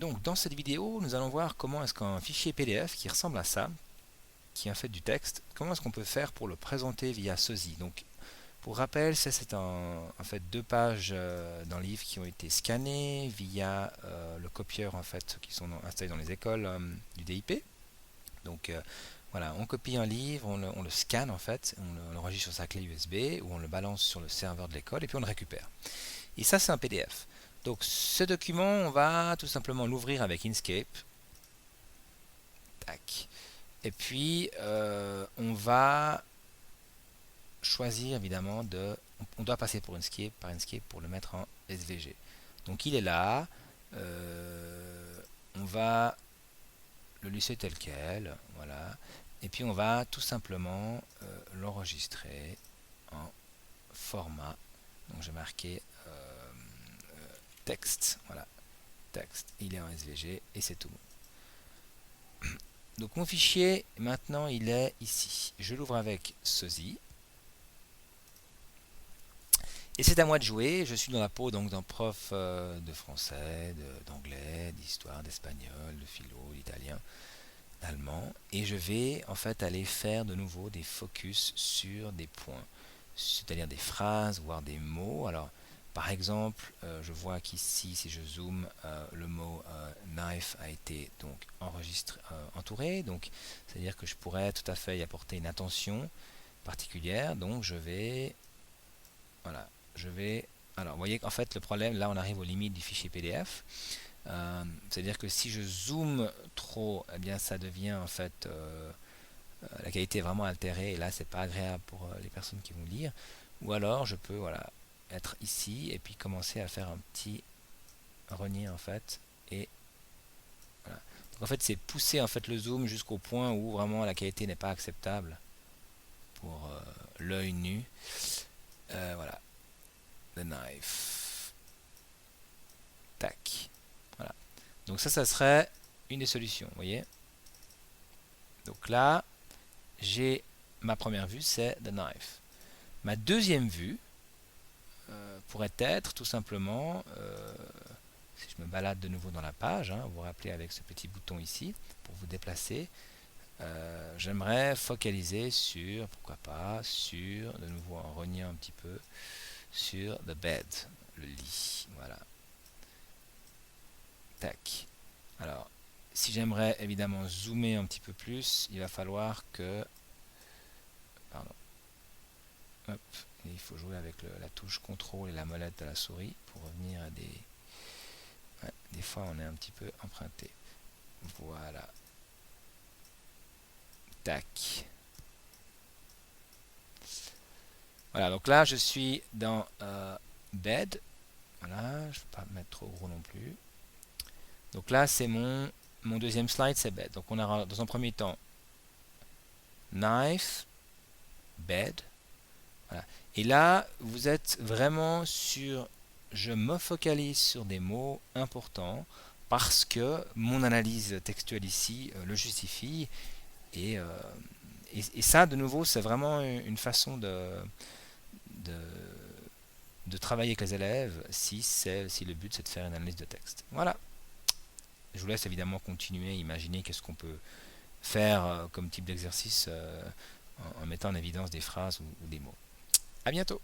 Donc dans cette vidéo, nous allons voir comment est-ce qu'un fichier PDF qui ressemble à ça, qui est en fait du texte, comment est-ce qu'on peut faire pour le présenter via Sozi. Donc pour rappel, ça c'est en fait 2 pages d'un livre qui ont été scannées via le copieur en fait qui sont installés dans les écoles du DIP. Donc voilà, on copie un livre, on le scanne en fait, on l'enregistre sur sa clé USB ou on le balance sur le serveur de l'école et puis on le récupère. Et ça c'est un PDF. Donc ce document, on va tout simplement l'ouvrir avec Inkscape. Tac. Et puis on va choisir évidemment on doit passer par Inkscape pour le mettre en SVG. Donc il est là. On va le laisser tel quel, voilà. Et puis on va tout simplement l'enregistrer en format. Donc j'ai marqué texte, voilà, texte. Il est en SVG et c'est tout bon. Donc mon fichier maintenant il est ici. Je l'ouvre avec Sozi. Et c'est à moi de jouer. Je suis dans la peau donc d'un prof de français, d'anglais, d'histoire, d'espagnol, de philo, d'italien, d'allemand. Et je vais en fait aller faire de nouveau des focus sur des points, c'est-à-dire des phrases, voire des mots. Alors par exemple, je vois qu'ici, si je zoome, le mot knife a été donc enregistré, entouré. Donc c'est-à-dire que je pourrais tout à fait y apporter une attention particulière. Donc je vais, voilà, alors vous voyez qu'en fait le problème, là on arrive aux limites du fichier PDF. C'est-à-dire que si je zoome trop, eh bien ça devient en fait la qualité est vraiment altérée et là c'est pas agréable pour les personnes qui vont lire. Ou alors je peux, voilà, être ici et puis commencer à faire un petit renier en fait, et voilà. Donc en fait c'est pousser en fait le zoom jusqu'au point où vraiment la qualité n'est pas acceptable pour l'œil nu. Voilà, the knife, tac, voilà. Donc ça serait une des solutions, vous voyez. Donc là j'ai ma première vue, c'est the knife. Ma deuxième vue pourrait être tout simplement, si je me balade de nouveau dans la page, hein, vous vous rappelez avec ce petit bouton ici pour vous déplacer, j'aimerais focaliser sur, pourquoi pas, sur, de nouveau en reniant un petit peu, sur the bed, le lit, voilà. Tac. Alors, si j'aimerais évidemment zoomer un petit peu plus, il va falloir que, pardon, hop, il faut jouer avec la touche contrôle et la molette de la souris pour revenir à des... Ouais, des fois on est un petit peu emprunté. Voilà. Tac. Voilà, donc là je suis dans bed. Voilà, je ne vais pas mettre trop gros non plus. Donc là c'est mon deuxième slide, c'est bed. Donc on a dans un premier temps knife, bed. Voilà. Et là vous êtes vraiment sur, je me focalise sur des mots importants parce que mon analyse textuelle ici le justifie. Et, ça, de nouveau, c'est vraiment une façon de, de travailler avec les élèves si le but c'est de faire une analyse de texte. Voilà. Je vous laisse évidemment continuer, imaginer qu'est-ce qu'on peut faire comme type d'exercice en mettant en évidence des phrases ou des mots. À bientôt.